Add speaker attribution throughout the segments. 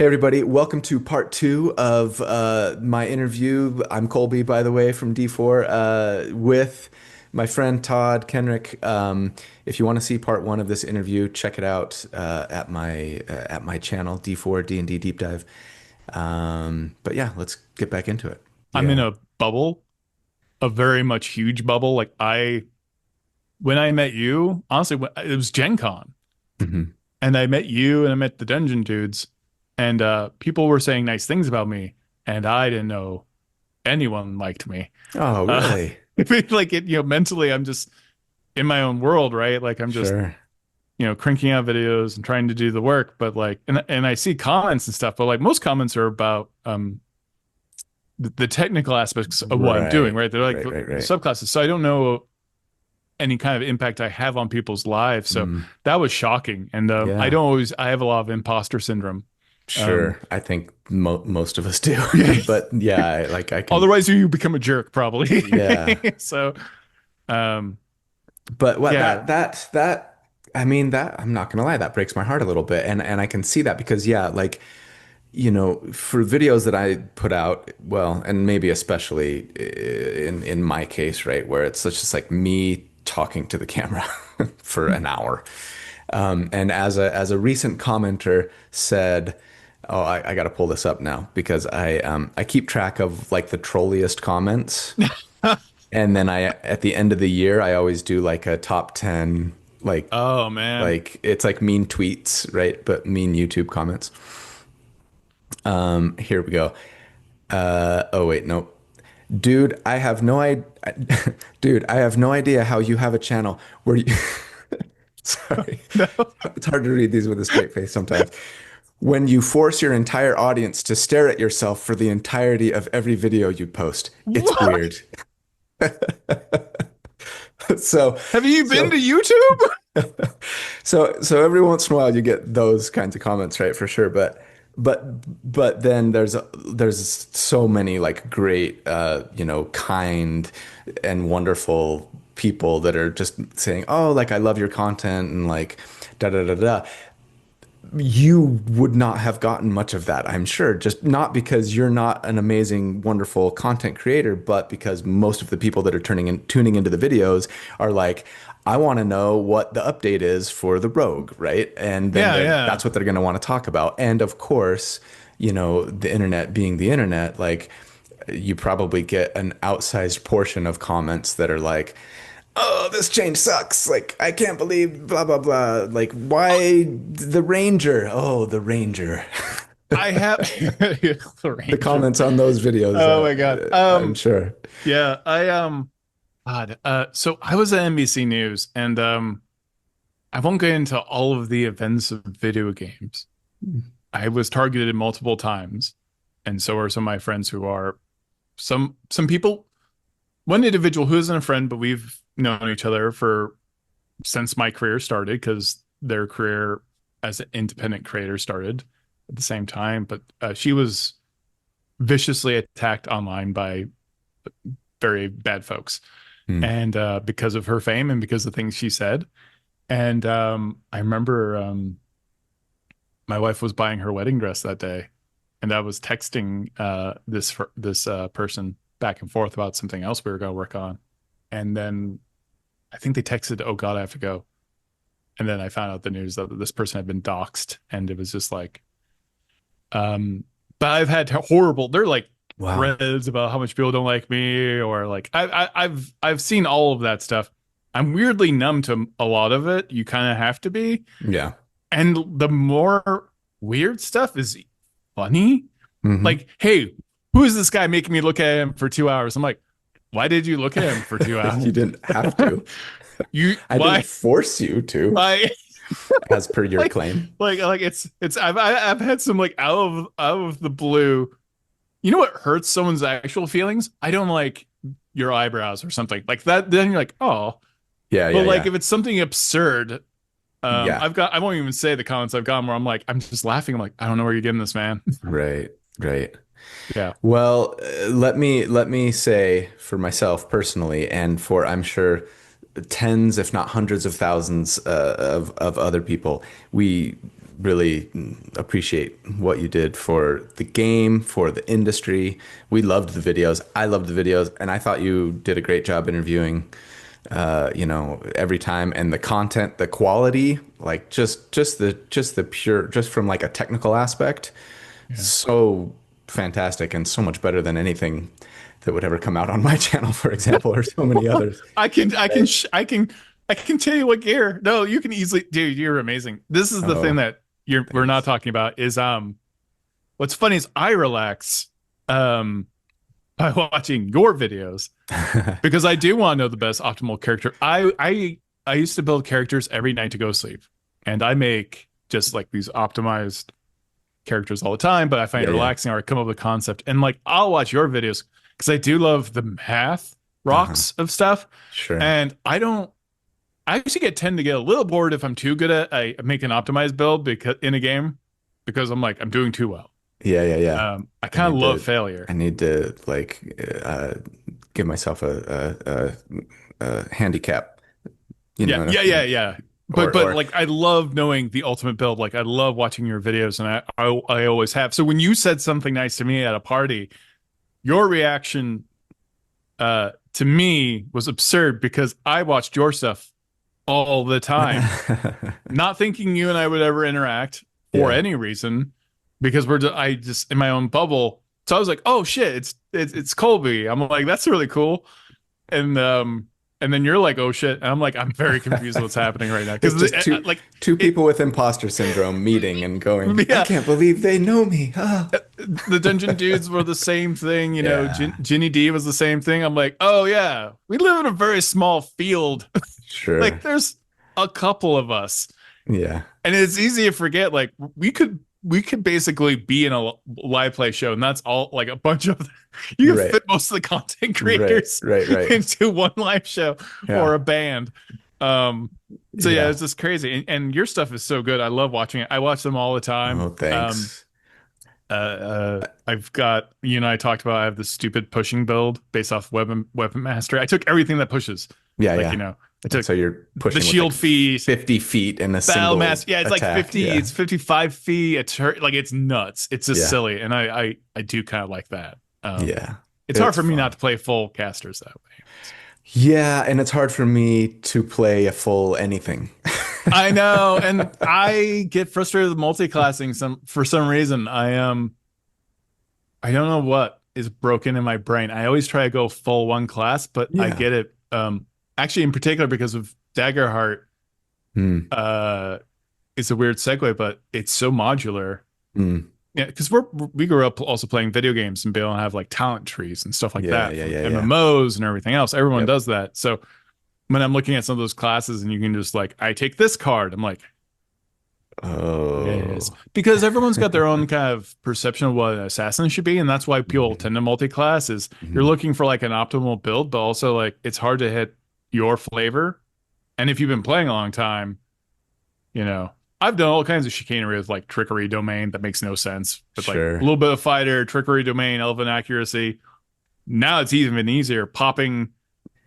Speaker 1: Hey everybody, welcome to part two of my interview. I'm Colby, by the way, from D4, with my friend Todd Kenreck. If you want to see part one of this interview, check it out at my channel, D4 D&D Deep Dive. But yeah, let's get back into it.
Speaker 2: I'm in
Speaker 1: Yeah.
Speaker 2: a bubble, a very much huge bubble. When I met you, honestly, it was Gen Con,
Speaker 1: hmm
Speaker 2: and I met you and I met the Dungeon dudes, and people were saying nice things about me, and I didn't know anyone liked me.
Speaker 1: Oh,
Speaker 2: Uh,
Speaker 1: really?
Speaker 2: mentally, I'm just in my own world, right? Like I'm just,
Speaker 1: Sure.
Speaker 2: cranking out videos and trying to do the work, but and I see comments and stuff, but like most comments are about the technical aspects of what I'm doing,
Speaker 1: Right.
Speaker 2: right? They're like
Speaker 1: Right, right,
Speaker 2: the
Speaker 1: right.
Speaker 2: subclasses. So I don't know any kind of impact I have on people's lives. So
Speaker 1: Mm,
Speaker 2: that was shocking. And
Speaker 1: yeah.
Speaker 2: I have a lot of imposter syndrome. Um,
Speaker 1: Sure. I think most of us do.
Speaker 2: yeah.
Speaker 1: But yeah, I can.
Speaker 2: Otherwise, you become a jerk, probably.
Speaker 1: Yeah.
Speaker 2: So, um,
Speaker 1: But what
Speaker 2: yeah.
Speaker 1: that I mean that I'm not gonna lie, that breaks my heart a little bit. And I can see that because yeah, like, for videos that I put out, well, and maybe especially in my case, right, where it's just like me talking to the camera for an hour. And as a recent commenter said, oh, I got to pull this up now because I keep track of like the trolliest comments. And then at the end of the year, I always do like a top 10,
Speaker 2: Oh man.
Speaker 1: it's like mean tweets, right? But mean YouTube comments. Here we go. Oh wait, nope. Dude, I have no idea. Dude, I have no idea how you have a channel where you. Sorry,
Speaker 2: No.
Speaker 1: it's hard to read these with a straight face sometimes. When you force your entire audience to stare at yourself for the entirety of every video you post, it's
Speaker 2: What?
Speaker 1: weird. So,
Speaker 2: Have you been
Speaker 1: so
Speaker 2: to YouTube?
Speaker 1: So every once in a while you get those kinds of comments, right? For sure. But but then there's so many like great kind and wonderful people that are just saying, "Oh, like I love your content," and like da da da da. You would not have gotten much of that, I'm sure, just not because you're not an amazing, wonderful content creator, but because most of the people that are tuning into the videos are like, I want to know what the update is for the Rogue, right? And then
Speaker 2: Yeah, yeah.
Speaker 1: that's what they're going to want to talk about. And of course, the internet being the internet, like you probably get an outsized portion of comments that are like, oh, this change sucks. Like, I can't believe blah, blah, blah. Like, why the Ranger? Oh, the Ranger.
Speaker 2: I have the
Speaker 1: The
Speaker 2: Ranger.
Speaker 1: comments on those videos,
Speaker 2: Oh my God.
Speaker 1: I'm sure.
Speaker 2: Yeah, God, so I was at NBC News, and I won't get into all of the events of video games. I was targeted multiple times, and so are some of my friends who are some people. One individual who isn't a friend, but we've known each other for since my career started because their career as an independent creator started at the same time. But she was viciously attacked online by very bad folks,
Speaker 1: Hmm.
Speaker 2: and because of her fame and because of things she said. And I remember my wife was buying her wedding dress that day, and I was texting this person back and forth about something else we were going to work on, and then I think they texted, "Oh God, I have to go." And then I found out the news that this person had been doxxed, and it was just like, um, but I've had horrible. They're like
Speaker 1: Wow.
Speaker 2: threads about how much people don't like me, or like I've seen all of that stuff. I'm weirdly numb to a lot of it. You kind of have to be,
Speaker 1: Yeah.
Speaker 2: and the more weird stuff is funny.
Speaker 1: hmm
Speaker 2: Like, hey, who is this guy making me look at him for 2 hours? I'm like, why did you look at him for two
Speaker 1: You
Speaker 2: hours?
Speaker 1: didn't have to.
Speaker 2: You
Speaker 1: I didn't
Speaker 2: why
Speaker 1: force you to,
Speaker 2: why
Speaker 1: as per your
Speaker 2: like
Speaker 1: claim.
Speaker 2: it's I've had some like out of the blue. You know what hurts someone's actual feelings? I don't like your eyebrows or something like that. Then you're like, oh,
Speaker 1: Yeah,
Speaker 2: but
Speaker 1: yeah,
Speaker 2: like
Speaker 1: yeah.
Speaker 2: if it's something absurd,
Speaker 1: Yeah.
Speaker 2: I won't even say the comments I've gotten where I'm like, I'm just laughing. I'm like, I don't know where you're getting this, man.
Speaker 1: Right. Right.
Speaker 2: Yeah.
Speaker 1: Well, let me say for myself personally, and for I'm sure tens, if not hundreds of thousands of other people, we really appreciate what you did for the game, for the industry. We loved the videos. I loved the videos, and I thought you did a great job interviewing, every time, and the content, the quality, like just the pure, just from like a technical aspect,
Speaker 2: Yeah.
Speaker 1: so fantastic and so much better than anything that would ever come out on my channel, for example, or so many others.
Speaker 2: I can tell you what gear. No, you can easily, dude, you're amazing. This is the thing
Speaker 1: Oh,
Speaker 2: that we're not
Speaker 1: thanks.
Speaker 2: talking about is what's funny is I relax by watching your videos because I do want to know the best optimal character. I used to build characters every night to go sleep. And I make just like these optimized characters all the time, but I find
Speaker 1: Yeah,
Speaker 2: it
Speaker 1: yeah.
Speaker 2: relaxing or I come up with a concept. And like I'll watch your videos because I do love the math
Speaker 1: Uh-huh.
Speaker 2: rocks of stuff.
Speaker 1: Sure.
Speaker 2: And I actually tend to get a little bored if I'm too good at I make an optimized build because in a game because I'm like I'm doing too well.
Speaker 1: Yeah, yeah, yeah.
Speaker 2: I
Speaker 1: I
Speaker 2: kind of
Speaker 1: need
Speaker 2: love
Speaker 1: to
Speaker 2: failure.
Speaker 1: I need to like give myself a handicap, you know,
Speaker 2: Yeah, yeah, yeah, yeah. But
Speaker 1: or
Speaker 2: like I love knowing the ultimate build. Like I love watching your videos, and I always have. So when you said something nice to me at a party, your reaction to me was absurd because I watched your stuff all the time, not thinking you and I would ever interact for
Speaker 1: yeah.
Speaker 2: any reason because I just in my own bubble. So I was like, oh shit, it's Colby. I'm like, that's really cool. And then you're like, oh shit. And I'm like, I'm very confused what's happening right now.
Speaker 1: It's
Speaker 2: Because
Speaker 1: just
Speaker 2: like
Speaker 1: two
Speaker 2: it
Speaker 1: people with imposter syndrome meeting and going, I
Speaker 2: yeah,
Speaker 1: can't believe they know me. Ah.
Speaker 2: the dungeon dudes were the same thing,
Speaker 1: Yeah,
Speaker 2: Ginny D was the same thing. I'm like, oh yeah, we live in a very small field. Like
Speaker 1: sure.
Speaker 2: there's a couple of us.
Speaker 1: Yeah.
Speaker 2: And it's easy to forget like we could basically be in a live play show and that's all like a bunch of you can
Speaker 1: Right.
Speaker 2: fit most of the content
Speaker 1: Right.
Speaker 2: creators
Speaker 1: Right. Right.
Speaker 2: into one live show or
Speaker 1: Yeah.
Speaker 2: a band. um so yeah,
Speaker 1: Yeah.
Speaker 2: it's just crazy and your stuff is so good. I love watching it. I watch them all the time.
Speaker 1: Oh, thanks.
Speaker 2: I've got I talked about I have this stupid pushing build based off weapon master. I took everything that pushes,
Speaker 1: Yeah.
Speaker 2: like
Speaker 1: Yeah.
Speaker 2: I
Speaker 1: And
Speaker 2: took
Speaker 1: so you're
Speaker 2: the
Speaker 1: pushing with
Speaker 2: shield
Speaker 1: like
Speaker 2: feet,
Speaker 1: 50 feet in a
Speaker 2: battle
Speaker 1: single
Speaker 2: mass. Yeah, it's like
Speaker 1: attack.
Speaker 2: 50,
Speaker 1: Yeah.
Speaker 2: it's 55 feet. Like it's nuts. It's just
Speaker 1: Yeah.
Speaker 2: silly. And I do kind of like that.
Speaker 1: Yeah.
Speaker 2: It's hard
Speaker 1: It's
Speaker 2: for me not
Speaker 1: fun.
Speaker 2: to play full casters that way.
Speaker 1: Yeah, and it's hard for me to play a full anything.
Speaker 2: I know, and I get frustrated with multi-classing for some reason. I don't know what is broken in my brain. I always try to go full one class, but I
Speaker 1: Yeah.
Speaker 2: get it. Actually in particular because of Daggerheart,
Speaker 1: Mm,
Speaker 2: uh it's a weird segue, but it's so modular.
Speaker 1: mm.
Speaker 2: Yeah, because we grew up also playing video games and being able to have like talent trees and stuff like
Speaker 1: Yeah,
Speaker 2: that
Speaker 1: yeah,
Speaker 2: for
Speaker 1: yeah, yeah.
Speaker 2: MMOs and everything else. Everyone
Speaker 1: Yep.
Speaker 2: does that. So when I'm looking at some of those classes and you can just like, I take this card, I'm like, yes,
Speaker 1: Oh.
Speaker 2: because everyone's got their own kind of perception of what an assassin should be, and that's why people
Speaker 1: Mhm,
Speaker 2: tend to multi-class. Is you're
Speaker 1: mhm.
Speaker 2: looking for like an optimal build, but also like it's hard to hit your flavor. And if you've been playing a long time, you know, I've done all kinds of chicanery with like trickery domain that makes no sense, but like a
Speaker 1: Sure.
Speaker 2: little bit of fighter, trickery domain, elven accuracy. Now it's even easier. Popping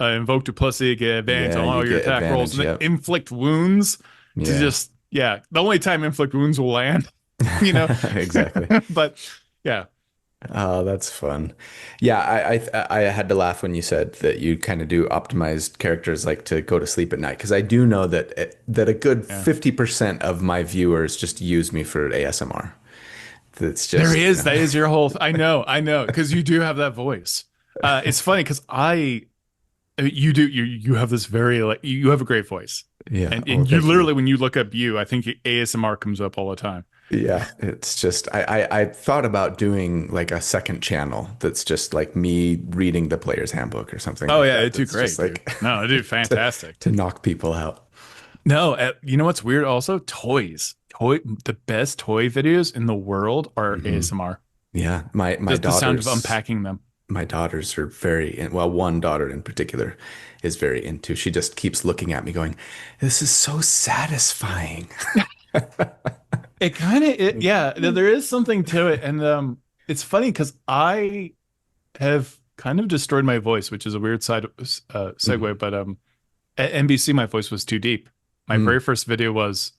Speaker 2: invoke duplicity, get advantage
Speaker 1: Yeah,
Speaker 2: on
Speaker 1: you
Speaker 2: all your
Speaker 1: get
Speaker 2: attack rolls,
Speaker 1: advantage.
Speaker 2: and then
Speaker 1: Yep.
Speaker 2: inflict wounds to
Speaker 1: Yeah.
Speaker 2: just yeah. The only time inflict wounds will land, you know.
Speaker 1: Exactly.
Speaker 2: But yeah,
Speaker 1: Oh, that's fun. Yeah, I had to laugh when you said that you kind of do optimized characters like to go to sleep at night because I do know that a good
Speaker 2: yeah.
Speaker 1: 50% of my viewers just use me for ASMR. That's
Speaker 2: There
Speaker 1: just,
Speaker 2: is that is your whole. I know, because you do have that voice. It's funny because you do you have this very like you have a great voice,
Speaker 1: yeah. Oh,
Speaker 2: and you
Speaker 1: thank you.
Speaker 2: literally when you look up I think ASMR comes up all the time.
Speaker 1: Yeah, it's just I thought about doing like a second channel that's just like me reading the player's handbook or something
Speaker 2: Oh
Speaker 1: like
Speaker 2: yeah,
Speaker 1: that.
Speaker 2: they do
Speaker 1: That's just
Speaker 2: great, dude.
Speaker 1: like
Speaker 2: No, they do
Speaker 1: to,
Speaker 2: fantastic.
Speaker 1: to knock people out.
Speaker 2: No, you know what's weird? Also, toys. The best toy videos in the world are
Speaker 1: Hmm.
Speaker 2: ASMR.
Speaker 1: Yeah,
Speaker 2: Just the sound of unpacking them.
Speaker 1: my daughters are very well, one daughter in particular is very into. She just keeps looking at me going, "This is so satisfying."
Speaker 2: It kind of yeah, there is something to it, and it's funny because I have kind of destroyed my voice, which is a weird side
Speaker 1: Mhm.
Speaker 2: segue, but at NBC my voice was too deep. my very first video was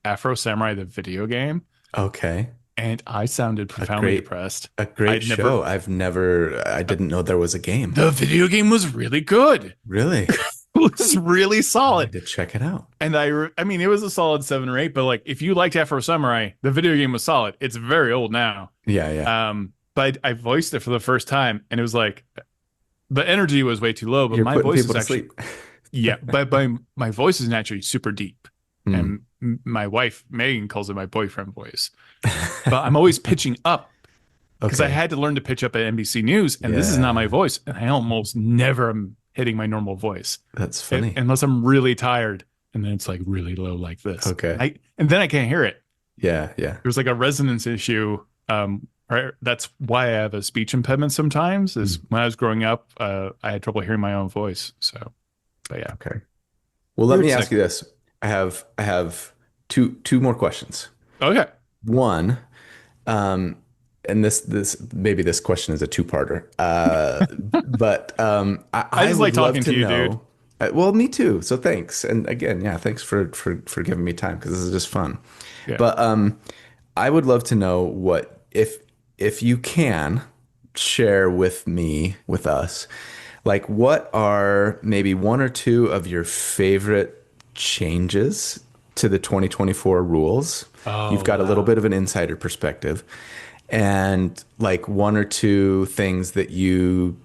Speaker 2: Afro Samurai the video game,
Speaker 1: Okay.
Speaker 2: and I sounded
Speaker 1: A
Speaker 2: profoundly
Speaker 1: great
Speaker 2: depressed.
Speaker 1: a great
Speaker 2: I'd never
Speaker 1: show. I didn't know there was a game.
Speaker 2: The video game was really good.
Speaker 1: Really?
Speaker 2: It was really
Speaker 1: I
Speaker 2: solid.
Speaker 1: need to check it out.
Speaker 2: And I mean, it was a solid 7 or 8. But like, if you liked Afro Samurai, the video game was solid. It's very old now.
Speaker 1: Yeah, yeah.
Speaker 2: But I voiced it for the first time, and it was like the energy was way too low. But
Speaker 1: You're
Speaker 2: my
Speaker 1: putting
Speaker 2: voice
Speaker 1: people
Speaker 2: is
Speaker 1: to
Speaker 2: actually
Speaker 1: sleep.
Speaker 2: yeah. But my voice is naturally super deep,
Speaker 1: Mm.
Speaker 2: and my wife Megan calls it my boyfriend voice. But I'm always pitching up because I
Speaker 1: Okay.
Speaker 2: had to learn to pitch up at NBC News, and this is not my
Speaker 1: Yeah,
Speaker 2: voice, and I almost never am hitting my normal voice.
Speaker 1: that's funny.
Speaker 2: Unless I'm really tired, and then it's like really low like this.
Speaker 1: Okay.
Speaker 2: And then I can't hear it.
Speaker 1: Yeah, yeah.
Speaker 2: There's like a resonance issue. Right? That's why I have a speech impediment sometimes. Is when I was growing up, I had trouble hearing my own voice. So, but yeah.
Speaker 1: Okay. Well, let
Speaker 2: Weird
Speaker 1: me ask
Speaker 2: sick.
Speaker 1: you this. I have two more questions.
Speaker 2: Okay.
Speaker 1: One, um, and this maybe this question is a two-parter. But
Speaker 2: I
Speaker 1: I
Speaker 2: just like
Speaker 1: would love
Speaker 2: talking
Speaker 1: to
Speaker 2: to you, dude.
Speaker 1: know. Well, me too. So thanks. And again, yeah, thanks for giving me time because this is just fun.
Speaker 2: Yeah.
Speaker 1: But I would love to know what if you can share with us, like what are maybe one or two of your favorite changes to the 2024 rules? You've
Speaker 2: Oh
Speaker 1: got a little
Speaker 2: wow.
Speaker 1: bit of an insider perspective, and like one or two things that you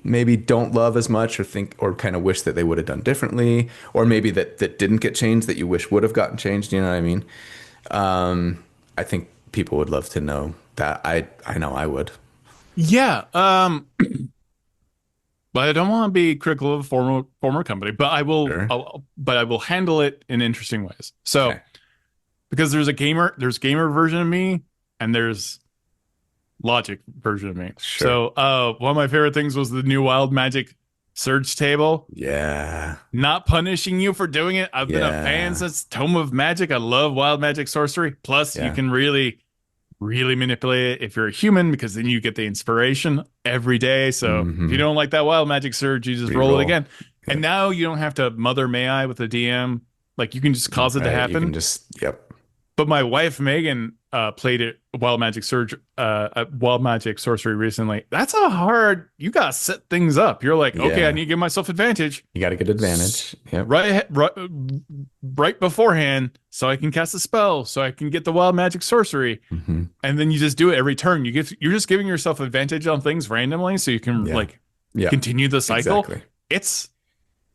Speaker 1: maybe don't love as much or think or kind of wish that they would have done differently, or maybe that didn't get changed that you wish would have gotten changed. You know what I mean? I think people would love to know that. I know I would.
Speaker 2: Yeah. But I don't want to be critical of a former company, but
Speaker 1: Sure.
Speaker 2: but I will handle it in interesting ways. So
Speaker 1: Okay.
Speaker 2: because there's gamer version of me, and there's logic version of me.
Speaker 1: Sure.
Speaker 2: So one of my favorite things was the new Wild Magic Surge table.
Speaker 1: Yeah.
Speaker 2: Not punishing you for doing it. I've been a fan
Speaker 1: Yeah.
Speaker 2: since Tome of Magic. I love Wild Magic Sorcery. Plus, you
Speaker 1: Yeah.
Speaker 2: can really manipulate it if you're a human, because then you get the inspiration every day. So if you
Speaker 1: Hmm.
Speaker 2: don't like that Wild Magic Surge, you just roll it
Speaker 1: Reroll.
Speaker 2: again. And
Speaker 1: Yep.
Speaker 2: now you don't have to Mother May I with the DM. Like, you can just cause it to
Speaker 1: Right. You can
Speaker 2: happen.
Speaker 1: just, yep.
Speaker 2: But my wife Megan played it Wild Magic Surge, Wild Magic Sorcery recently. That's a hard. You gotta set things up. You're like, okay, I
Speaker 1: Yeah.
Speaker 2: need to give myself advantage
Speaker 1: You got a good advantage. Yep.
Speaker 2: right beforehand, so I can cast a spell, so I can get the Wild Magic Sorcery,
Speaker 1: Hmm.
Speaker 2: and then you just do it every turn. You're just giving yourself advantage on things randomly, so you can
Speaker 1: Yeah.
Speaker 2: like
Speaker 1: Yeah.
Speaker 2: continue the cycle.
Speaker 1: Exactly.
Speaker 2: It's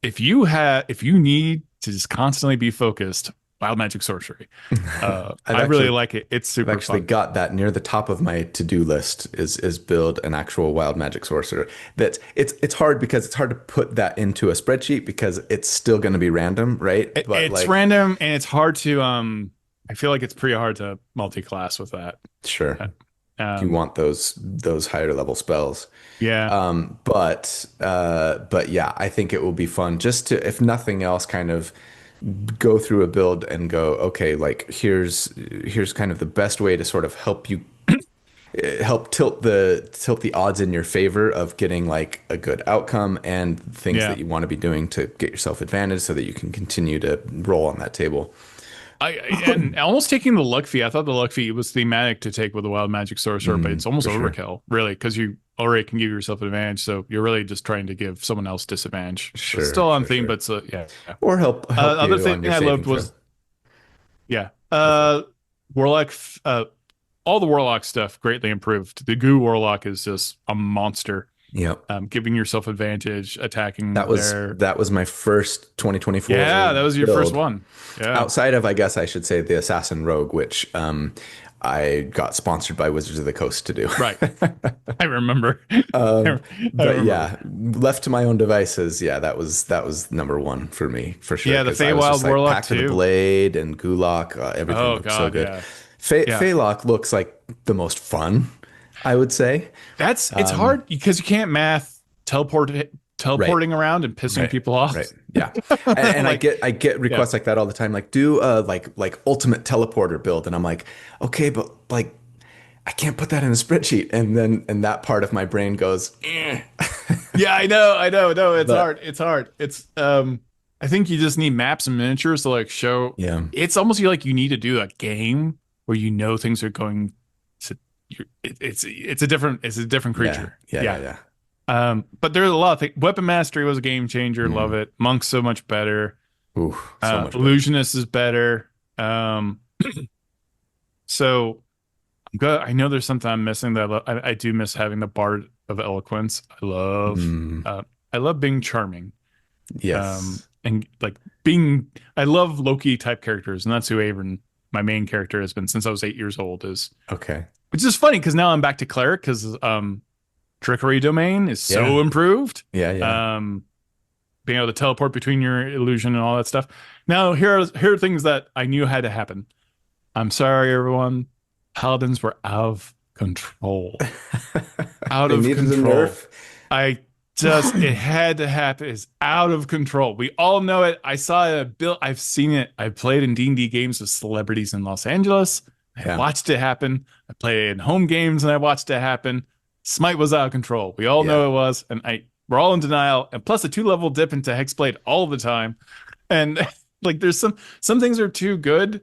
Speaker 2: if you need to just constantly be focused, Wild Magic Sorcery.
Speaker 1: I've
Speaker 2: I really
Speaker 1: actually
Speaker 2: like it. It's
Speaker 1: I've
Speaker 2: super
Speaker 1: actually
Speaker 2: fun.
Speaker 1: got that near the top of my to-do list is build an actual wild magic sorcerer. That it's hard because it's hard to put that into a spreadsheet because it's still going to be random, right? But
Speaker 2: It's
Speaker 1: like,
Speaker 2: random, and it's hard to I feel like it's pretty hard to multi-class with that.
Speaker 1: sure, you
Speaker 2: Um,
Speaker 1: want those higher level spells.
Speaker 2: yeah.
Speaker 1: But yeah, I think it will be fun just to, if nothing else, kind of go through a build and go, okay, like here's kind of the best way to sort of help you help tilt the odds in your favor of getting like a good outcome and things
Speaker 2: Yeah.
Speaker 1: that you want to be doing to get yourself advantage so that you can continue to roll on that table.
Speaker 2: And almost taking the luck fee. I thought the luck fee was thematic to take with the Wild Magic Sorcerer, but it's almost
Speaker 1: For sure.
Speaker 2: overkill, really, because you already can give yourself an advantage. So you're really just trying to give someone else disadvantage. So it's
Speaker 1: Sure,
Speaker 2: still on
Speaker 1: sure,
Speaker 2: theme,
Speaker 1: sure.
Speaker 2: but it's, yeah.
Speaker 1: Or help
Speaker 2: Other
Speaker 1: you
Speaker 2: thing
Speaker 1: on your
Speaker 2: I
Speaker 1: saving
Speaker 2: loved
Speaker 1: throw.
Speaker 2: was, yeah,
Speaker 1: Go for it.
Speaker 2: Warlock. All the Warlock stuff greatly improved. The Goo Warlock is just a monster.
Speaker 1: Yep.
Speaker 2: Giving yourself advantage, attacking
Speaker 1: That was
Speaker 2: their.
Speaker 1: that was my first 2024
Speaker 2: Yeah, that was your first
Speaker 1: build.
Speaker 2: one. Yeah.
Speaker 1: Outside of, I guess I should say, the Assassin Rogue, which I got sponsored by Wizards of the Coast to do.
Speaker 2: Right. I remember. I
Speaker 1: But
Speaker 2: remember.
Speaker 1: yeah, left to my own devices, yeah, that was number one for me for sure.
Speaker 2: Yeah, the
Speaker 1: 'Cause I was
Speaker 2: Feywild
Speaker 1: just like
Speaker 2: Warlock
Speaker 1: Pact of the
Speaker 2: too.
Speaker 1: Blade and Gulak, everything
Speaker 2: Oh
Speaker 1: looked so
Speaker 2: God,
Speaker 1: good.
Speaker 2: yeah. Yeah.
Speaker 1: Feylock looks like the most fun, I would say.
Speaker 2: It's hard because you can't math teleporting around and pissing
Speaker 1: Right.
Speaker 2: people off.
Speaker 1: Right. Yeah. And
Speaker 2: Like,
Speaker 1: I get requests like that all the time. Like, do a like ultimate teleporter build. And I'm like, okay, but like I can't put that in a spreadsheet. And that part of my brain goes, eh.
Speaker 2: yeah, I know. No, it's
Speaker 1: But
Speaker 2: hard. It's hard. It's I think you just need maps and miniatures to like show.
Speaker 1: Yeah.
Speaker 2: It's almost like you need to do a game where you know things are going to. It's a different
Speaker 1: Yeah.
Speaker 2: creature.
Speaker 1: Yeah. Yeah.
Speaker 2: Yeah.
Speaker 1: Yeah.
Speaker 2: But there's a lot of things. Weapon mastery was a game changer. Love
Speaker 1: Mm.
Speaker 2: it. Monk's so much better.
Speaker 1: Ooh, so much better.
Speaker 2: Illusionist is better. So good. I know there's something I'm missing that I do miss having the Bard of Eloquence.
Speaker 1: Mm.
Speaker 2: I love being charming.
Speaker 1: Yes.
Speaker 2: And like being I love Loki type characters, and that's who Avon, my main character, has been since I was 8 years old. Is
Speaker 1: Okay.
Speaker 2: which is funny because now I'm back to cleric because trickery domain is so
Speaker 1: Yeah.
Speaker 2: improved.
Speaker 1: Yeah. Yeah.
Speaker 2: Being able to teleport between your illusion and all that stuff. Now here are things that I knew had to happen. I'm sorry, everyone. Paladins were out of control. Out
Speaker 1: They
Speaker 2: of
Speaker 1: needed a
Speaker 2: control.
Speaker 1: nerf.
Speaker 2: I just it had to happen. It's out of control. We all know it. I saw it built. I've seen it. I played in D&D games with celebrities in Los Angeles. I
Speaker 1: Yeah.
Speaker 2: watched it happen. I played in home games and I watched it happen. Smite was out of control. We all
Speaker 1: Yeah.
Speaker 2: know it was, and we're all in denial. And plus a 2-level dip into Hexblade all the time. And like there's some things are too good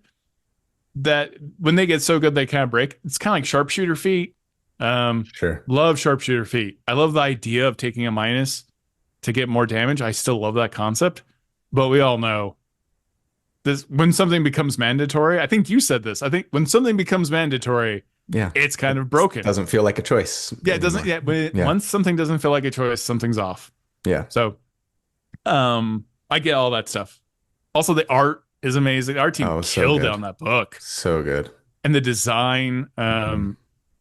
Speaker 2: that when they get so good they kind of break. It's kind of like sharpshooter feat.
Speaker 1: Sure.
Speaker 2: Love sharpshooter feat. I love the idea of taking a minus to get more damage. I still love that concept, but we all know this when something becomes mandatory. I think you said this. I think when something becomes mandatory,
Speaker 1: Yeah.
Speaker 2: it's kind of broken.
Speaker 1: Doesn't feel like a choice
Speaker 2: Yeah, it doesn't.
Speaker 1: anymore.
Speaker 2: Yeah,
Speaker 1: Yeah.
Speaker 2: once something doesn't feel like a choice, something's off.
Speaker 1: Yeah.
Speaker 2: So, I get all that stuff. Also, the art is amazing. Our team
Speaker 1: Oh, so
Speaker 2: killed it
Speaker 1: good.
Speaker 2: on that book,
Speaker 1: So good.
Speaker 2: and the design.
Speaker 1: Mhm.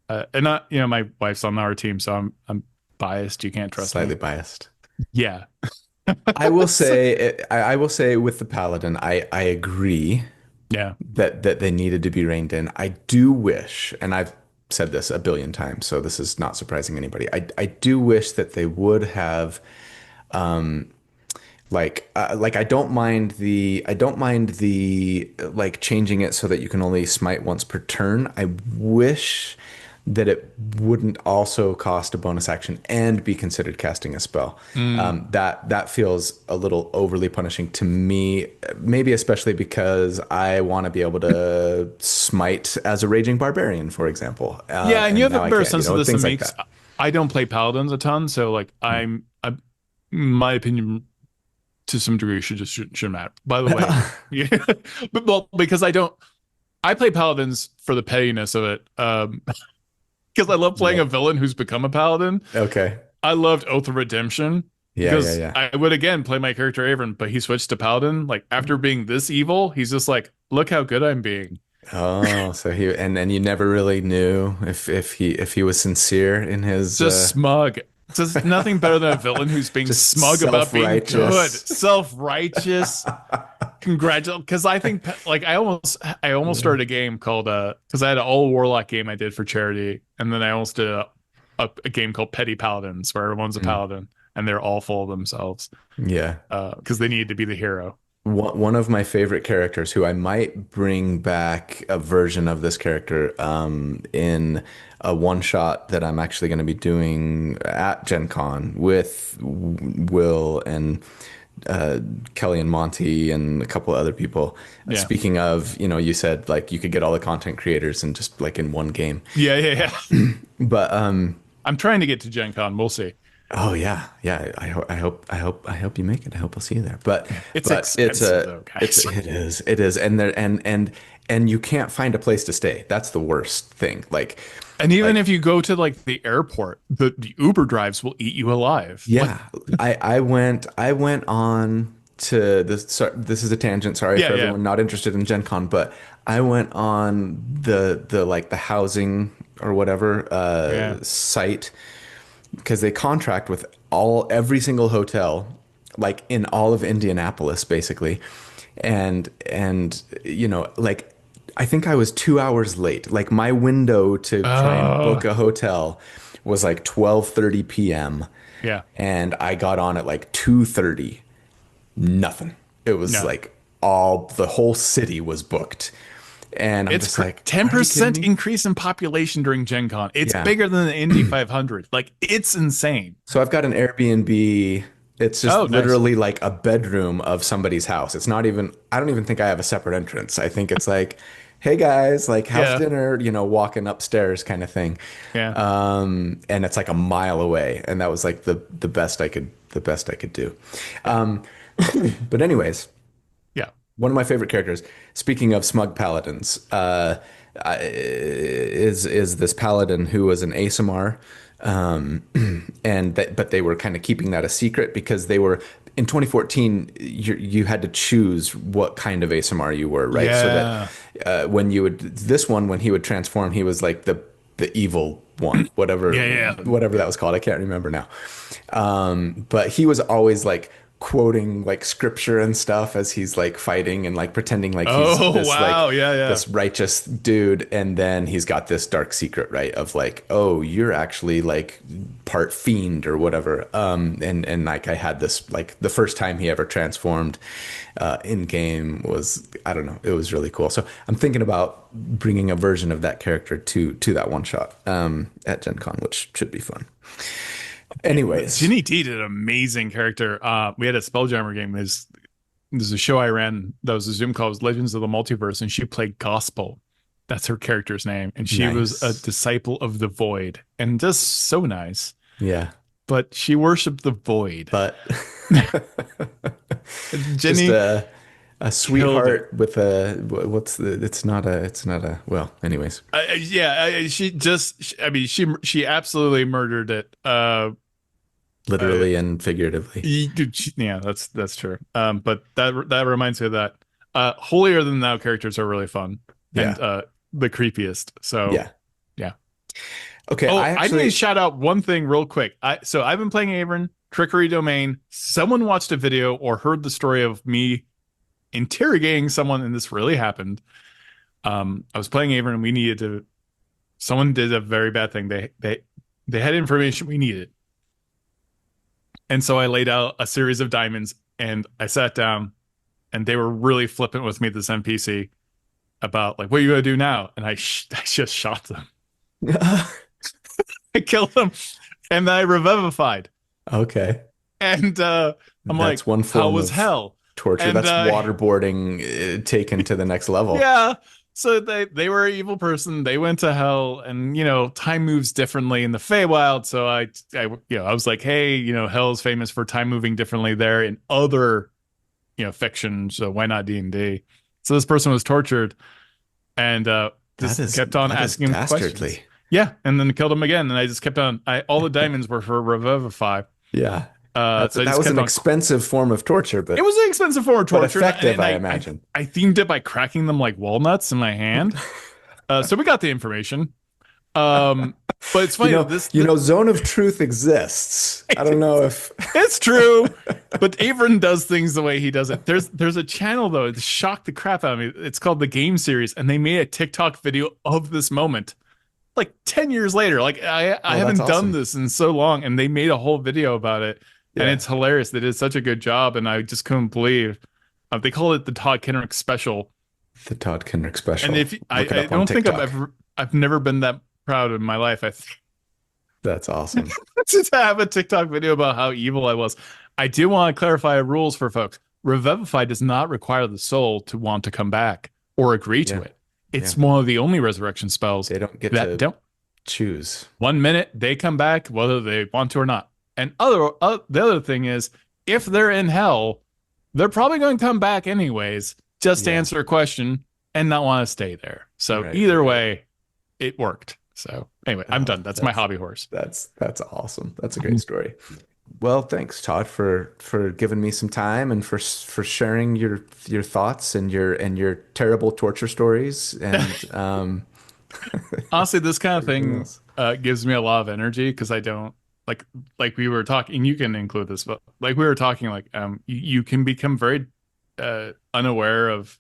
Speaker 2: And not my wife's on our team, so I'm biased. You can't trust
Speaker 1: Slightly
Speaker 2: me.
Speaker 1: biased.
Speaker 2: Yeah,
Speaker 1: I will say, I will say with the Paladin, I agree
Speaker 2: yeah,
Speaker 1: that they needed to be reined in. I do wish, and I've said this a billion times, so this is not surprising anybody. I do wish that they would have like I don't mind the like changing it so that you can only smite once per turn. I wish that it wouldn't also cost a bonus action and be considered casting a spell. That feels a little overly punishing to me, maybe especially because I want to be able to smite as a raging barbarian, for example.
Speaker 2: yeah. And you have
Speaker 1: now
Speaker 2: a
Speaker 1: I
Speaker 2: better
Speaker 1: can't,
Speaker 2: sense of this than
Speaker 1: things
Speaker 2: me.
Speaker 1: like
Speaker 2: 'Cause
Speaker 1: that.
Speaker 2: I don't play paladins a ton, so like I'm my opinion to some degree shouldn't matter. By the way, yeah, but well, because I play paladins for the pettiness of it. Because I love playing
Speaker 1: Yeah.
Speaker 2: a villain who's become a paladin.
Speaker 1: Okay.
Speaker 2: I loved Oath of Redemption
Speaker 1: Yeah, yeah,
Speaker 2: because
Speaker 1: yeah.
Speaker 2: I would again play my character Avon, but he switched to paladin. Like after being this evil, he's just like, look how good I'm being.
Speaker 1: Oh, so he and then you never really knew if he was sincere in his
Speaker 2: Just smug. Just nothing better than a villain who's being
Speaker 1: just
Speaker 2: smug about being good,
Speaker 1: self-righteous.
Speaker 2: self-righteous. Congratulate, because I think like I almost started a game called because I had an all Warlock game I did for charity, and then I almost did a game called Petty Paladins where everyone's a paladin and they're all full of themselves
Speaker 1: Yeah.
Speaker 2: because they needed to be the hero.
Speaker 1: One of my favorite characters who I might bring back a version of this character in a one shot that I'm actually going to be doing at Gen Con with Will and Kelly and Monty and a couple of other people.
Speaker 2: Yeah.
Speaker 1: Speaking of, you said like you could get all the content creators and just like in one game.
Speaker 2: Yeah.
Speaker 1: But
Speaker 2: I'm trying to get to Gen Con. We'll see.
Speaker 1: oh yeah, yeah. I hope you make it. I hope I'll see you there. But
Speaker 2: It's
Speaker 1: but
Speaker 2: expensive though, guys.
Speaker 1: it is, and there and you can't find a place to stay. That's the worst thing.
Speaker 2: And even if you go to like the airport, the Uber drives will eat you alive.
Speaker 1: Yeah, I went on to this. This is a tangent. Sorry
Speaker 2: Yeah,
Speaker 1: for
Speaker 2: yeah.
Speaker 1: everyone not interested in Gen Con, but I went on the like the housing or whatever
Speaker 2: Yeah.
Speaker 1: site because they contract with every single hotel like in all of Indianapolis basically, and like I think I was 2 hours late. Like my window to try and
Speaker 2: Oh.
Speaker 1: book a hotel was like 12:30 p.m.
Speaker 2: Yeah.
Speaker 1: and I got on at like 2:30. Nothing. It was
Speaker 2: No.
Speaker 1: like the whole city was booked. And I'm
Speaker 2: It's
Speaker 1: just like,
Speaker 2: 10%
Speaker 1: are you kidding me?
Speaker 2: increase in population during Gen Con. It's
Speaker 1: Yeah.
Speaker 2: bigger than the Indy 500. Like it's insane.
Speaker 1: So I've got an Airbnb It's just
Speaker 2: Oh, nice.
Speaker 1: literally like a bedroom of somebody's house. It's not even, I don't even think I have a separate entrance. I think it's like, hey guys, like how's
Speaker 2: Yeah.
Speaker 1: dinner? Walking upstairs kind of thing.
Speaker 2: Yeah.
Speaker 1: And it's like a mile away. And that was like the best I could do. Um, but anyways,
Speaker 2: Yeah.
Speaker 1: one of my favorite characters, speaking of smug paladins, is this paladin who was an ASMR, but they were kind of keeping that a secret because they were in 2014. You had to choose what kind of ASMR you were, right? So that
Speaker 2: Yeah.
Speaker 1: when he would transform, he was like the evil one,
Speaker 2: Yeah. Yeah.
Speaker 1: whatever that was called. I can't remember now. But he was always like quoting like scripture and stuff as he's like fighting and like pretending like he's
Speaker 2: Oh, wow. Yeah. Yeah.
Speaker 1: this righteous dude, and then he's got this dark secret, right? Of like, oh, you're actually like part fiend or whatever. And like I had this like the first time he ever transformed in game was, I don't know, it was really cool. So I'm thinking about bringing a version of that character to that one shot at Gen Con, which should be fun. Anyways,
Speaker 2: Ginny D did an amazing character. We had a Spelljammer game. There's a show I ran that was a Zoom call. It was Legends of the Multiverse, and she played Gospel. That's her character's name, and she was a
Speaker 1: nice.
Speaker 2: disciple of the Void, and just so nice.
Speaker 1: Yeah.
Speaker 2: But she worshipped the Void.
Speaker 1: But just
Speaker 2: Ginny
Speaker 1: a
Speaker 2: killed it.
Speaker 1: sweetheart with a what's the it's not a well, anyways,
Speaker 2: Yeah, she just. I mean, she absolutely murdered it. Uh,
Speaker 1: literally and figuratively.
Speaker 2: yeah, that's true. But that reminds me of that. Holier than thou characters are really fun and
Speaker 1: Yeah.
Speaker 2: the creepiest. So
Speaker 1: Yeah.
Speaker 2: yeah.
Speaker 1: Okay,
Speaker 2: Oh,
Speaker 1: I
Speaker 2: I need to
Speaker 1: actually
Speaker 2: shout out one thing real quick. I've been playing Avern Trickery Domain. Someone watched a video or heard the story of me interrogating someone, and this really happened. I was playing Avern, and we needed to. Someone did a very bad thing. They had information we needed, and so I laid out a series of diamonds, and I sat down, and they were really flippant with me, this NPC, about like, what are you gonna do now? And I just shot them. I killed them, and I revivified.
Speaker 1: okay.
Speaker 2: And I'm like,
Speaker 1: That's one
Speaker 2: how
Speaker 1: form
Speaker 2: was
Speaker 1: of
Speaker 2: hell?
Speaker 1: torture.
Speaker 2: And
Speaker 1: That's waterboarding taken to the next level.
Speaker 2: yeah, so they were an evil person. They went to hell, and time moves differently in the Feywild. So I was like, hey, hell's famous for time moving differently there in other fiction. So why not D&D? So this person was tortured, and just kept on
Speaker 1: That is
Speaker 2: asking him questions.
Speaker 1: dastardly.
Speaker 2: Yeah, and then killed him again. And I just kept on. All the diamonds were for revivify.
Speaker 1: Yeah. That's
Speaker 2: So I
Speaker 1: that
Speaker 2: just
Speaker 1: was
Speaker 2: kept
Speaker 1: an
Speaker 2: on.
Speaker 1: expensive form of torture,
Speaker 2: It was an expensive form of
Speaker 1: but
Speaker 2: torture,
Speaker 1: effective,
Speaker 2: and
Speaker 1: I
Speaker 2: I
Speaker 1: imagine.
Speaker 2: I themed it by cracking them like walnuts in my hand. So we got the information. Um, but it's funny.
Speaker 1: Zone of Truth exists. I don't know if
Speaker 2: It's true, but Avern does things the way he does it. There's a channel though that shocked the crap out of me. It's called the Game Series, and they made a TikTok video of this moment like 10 years later. Like I
Speaker 1: Oh, that's
Speaker 2: haven't done
Speaker 1: awesome.
Speaker 2: this in so long, and they made a whole video about it, and
Speaker 1: Yeah.
Speaker 2: it's hilarious. They did such a good job, and I just couldn't believe they call it the Todd Kenreck special.
Speaker 1: The Todd Kenreck
Speaker 2: And
Speaker 1: special.
Speaker 2: if
Speaker 1: Look it
Speaker 2: I
Speaker 1: up on
Speaker 2: don't think
Speaker 1: TikTok.
Speaker 2: I've never been that proud in my life. I think
Speaker 1: That's awesome.
Speaker 2: to have a TikTok video about how evil I was. I do want to clarify rules for folks. Revivify does not require the soul to want to come back or agree to
Speaker 1: Yeah.
Speaker 2: it.
Speaker 1: Yeah.
Speaker 2: It's one of the only resurrection spells
Speaker 1: They don't get
Speaker 2: that
Speaker 1: to
Speaker 2: don't.
Speaker 1: choose.
Speaker 2: 1 minute they come back whether they want to or not. And the other thing is, if they're in hell, they're probably going to come back anyways, just to
Speaker 1: Yeah.
Speaker 2: answer a question and not want to stay there. So
Speaker 1: Right,
Speaker 2: either
Speaker 1: right.
Speaker 2: way, it worked. So anyway, I'm done. That's my hobby horse.
Speaker 1: That's awesome. That's a great story. Well, thanks, Todd, for giving me some time and for sharing your thoughts and your terrible torture stories and
Speaker 2: Honestly, this kind of
Speaker 1: everything
Speaker 2: thing
Speaker 1: else.
Speaker 2: gives me a lot of energy because I don't like we were talking. You can include this, but like we were talking, like you can become very unaware of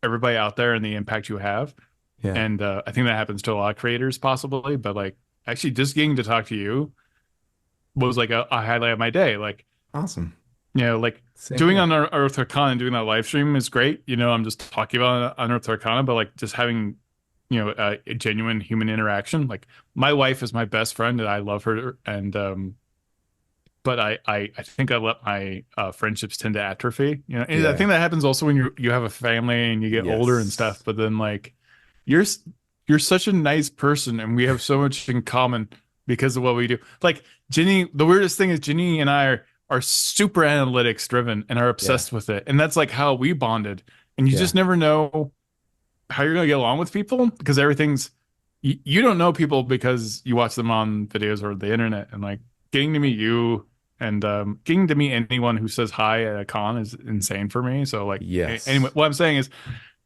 Speaker 2: everybody out there and the impact you have.
Speaker 1: Yeah.
Speaker 2: And I think that happens to a lot of creators possibly, but like actually just getting to talk to you was like a highlight of my day. Like,
Speaker 1: Awesome.
Speaker 2: like
Speaker 1: Same
Speaker 2: doing
Speaker 1: here.
Speaker 2: on Earth Arcana and doing that live stream is great. I'm just talking about Unearthed Arcana, but like just having, a genuine human interaction. Like my wife is my best friend and I love her. And but I think I let my friendships tend to atrophy. You know, and I
Speaker 1: Yeah.
Speaker 2: think that happens also when you have a family and you get older and stuff.
Speaker 1: Yes.
Speaker 2: But then like you're you're such a nice person, and we have so much in common because of what we do. Like Ginny, the weirdest thing is Ginny and I are super analytics driven and are
Speaker 1: Yeah.
Speaker 2: obsessed with it, and that's like how we bonded. And you
Speaker 1: Yeah.
Speaker 2: just never know how you're gonna get along with people because everything's you don't know people because you watch them on videos or the internet, and like getting to meet you and getting to meet anyone who says hi at a con is insane for me. So like anyway,
Speaker 1: Yes.
Speaker 2: what I'm saying is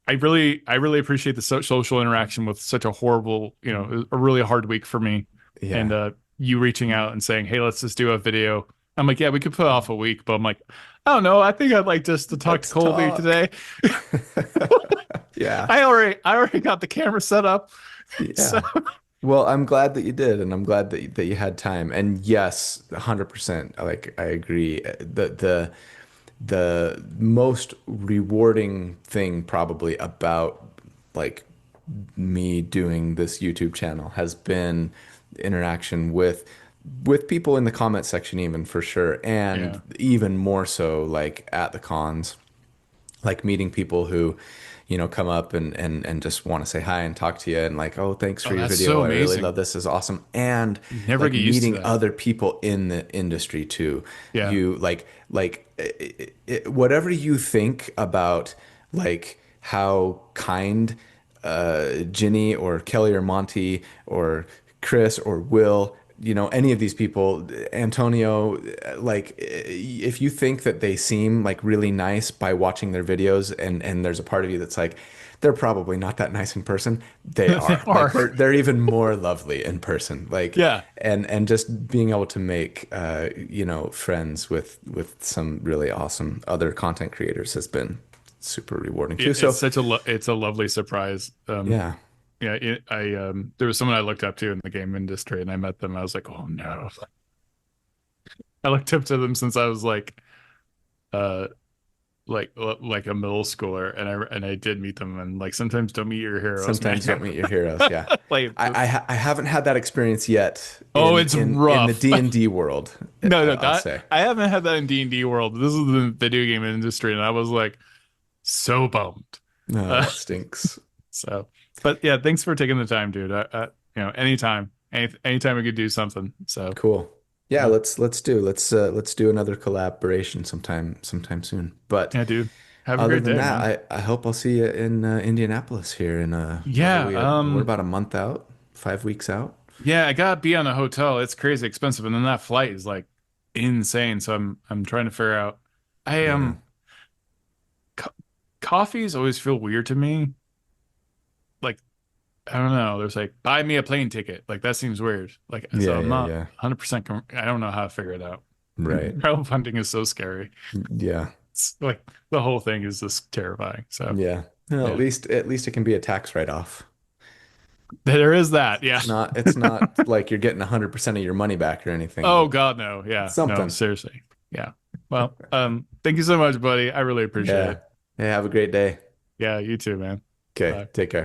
Speaker 2: I really appreciate the social interaction with such a horrible, you know, a really hard week for me, and
Speaker 1: Yeah.
Speaker 2: you reaching out and saying, hey, let's just do a video. I'm like, yeah, we could put off a week, but I'm like, I don't know, I think I'd like just to talk to
Speaker 1: Let's
Speaker 2: Colby
Speaker 1: talk.
Speaker 2: today.
Speaker 1: Yeah.
Speaker 2: I already got the camera set up. So
Speaker 1: Yeah. Well, I'm glad that you did, and I'm glad that you had time. And yes, 100%. Like I agree. The most rewarding thing probably about like me doing this YouTube channel has been interaction with people in the comment section even for sure, and
Speaker 2: yeah.
Speaker 1: even more so like at the cons, like meeting people who, come up and just want to say hi and talk to you and like, oh, thanks for
Speaker 2: Oh,
Speaker 1: your
Speaker 2: that's
Speaker 1: video.
Speaker 2: so
Speaker 1: I really love
Speaker 2: amazing.
Speaker 1: this. Is awesome. And
Speaker 2: You never
Speaker 1: like
Speaker 2: get used to
Speaker 1: meeting
Speaker 2: that.
Speaker 1: other people in the industry too.
Speaker 2: Yeah.
Speaker 1: You whatever you think about like how kind Ginny or Kelly or Monty or Chris or Will, any of these people, Antonio, like if you think that they seem like really nice by watching their videos and there's a part of you that's like, they're probably not that nice in person. They
Speaker 2: They
Speaker 1: are. Like
Speaker 2: are.
Speaker 1: they're even more lovely in person. Like
Speaker 2: Yeah.
Speaker 1: and just being able to make friends with some really awesome other content creators has been super rewarding too.
Speaker 2: It's
Speaker 1: So
Speaker 2: such a it's a lovely surprise.
Speaker 1: yeah.
Speaker 2: Yeah, I there was someone I looked up to in the game industry, and I met them. I was like, oh no. I looked up to them since I was uh like a middle schooler, and I did meet them, and like sometimes don't meet your heroes, man.
Speaker 1: Sometimes don't meet your heroes. Yeah.
Speaker 2: Like,
Speaker 1: I haven't had that experience yet
Speaker 2: oh,
Speaker 1: in
Speaker 2: it's
Speaker 1: in the
Speaker 2: rough.
Speaker 1: D&D world,
Speaker 2: No, no,
Speaker 1: I'll say.
Speaker 2: I haven't had that in D&D world. This is the video game industry, and I was like so bummed.
Speaker 1: No,
Speaker 2: Uh,
Speaker 1: that stinks.
Speaker 2: so, but yeah, thanks for taking the time, dude. Anytime, anytime we could do something. So,
Speaker 1: Cool. Yeah,
Speaker 2: yeah,
Speaker 1: let's do another collaboration sometime soon. But
Speaker 2: yeah, dude. Have a
Speaker 1: other
Speaker 2: great
Speaker 1: than
Speaker 2: day, man.
Speaker 1: that, I hope I'll see you in Indianapolis here in what are
Speaker 2: Yeah,
Speaker 1: we're about a month out, 5 weeks out.
Speaker 2: yeah, I gotta be on a hotel. It's crazy expensive, and then that flight is like insane. So I'm trying to figure out. I
Speaker 1: Yeah.
Speaker 2: co coffees always feel weird to me. Like I don't know. There's like buy me a plane ticket. Like that seems weird. Like so
Speaker 1: Yeah,
Speaker 2: I'm
Speaker 1: yeah,
Speaker 2: not
Speaker 1: yeah.
Speaker 2: 100%. I don't know how to figure it out.
Speaker 1: Right.
Speaker 2: Crowdfunding is so scary.
Speaker 1: Yeah.
Speaker 2: It's like the whole thing is just terrifying. So
Speaker 1: Yeah. Well,
Speaker 2: yeah,
Speaker 1: at least it can be a tax write-off.
Speaker 2: there is that. Yeah.
Speaker 1: It's not like you're getting 100% of your money back or anything,
Speaker 2: Oh
Speaker 1: but
Speaker 2: God, no.
Speaker 1: it's
Speaker 2: Yeah. No,
Speaker 1: something.
Speaker 2: seriously. Yeah. Well, thank you so much, buddy. I really appreciate
Speaker 1: Yeah.
Speaker 2: it.
Speaker 1: Hey, have a great day.
Speaker 2: Yeah, you too, man.
Speaker 1: Okay,
Speaker 2: Bye.
Speaker 1: take care.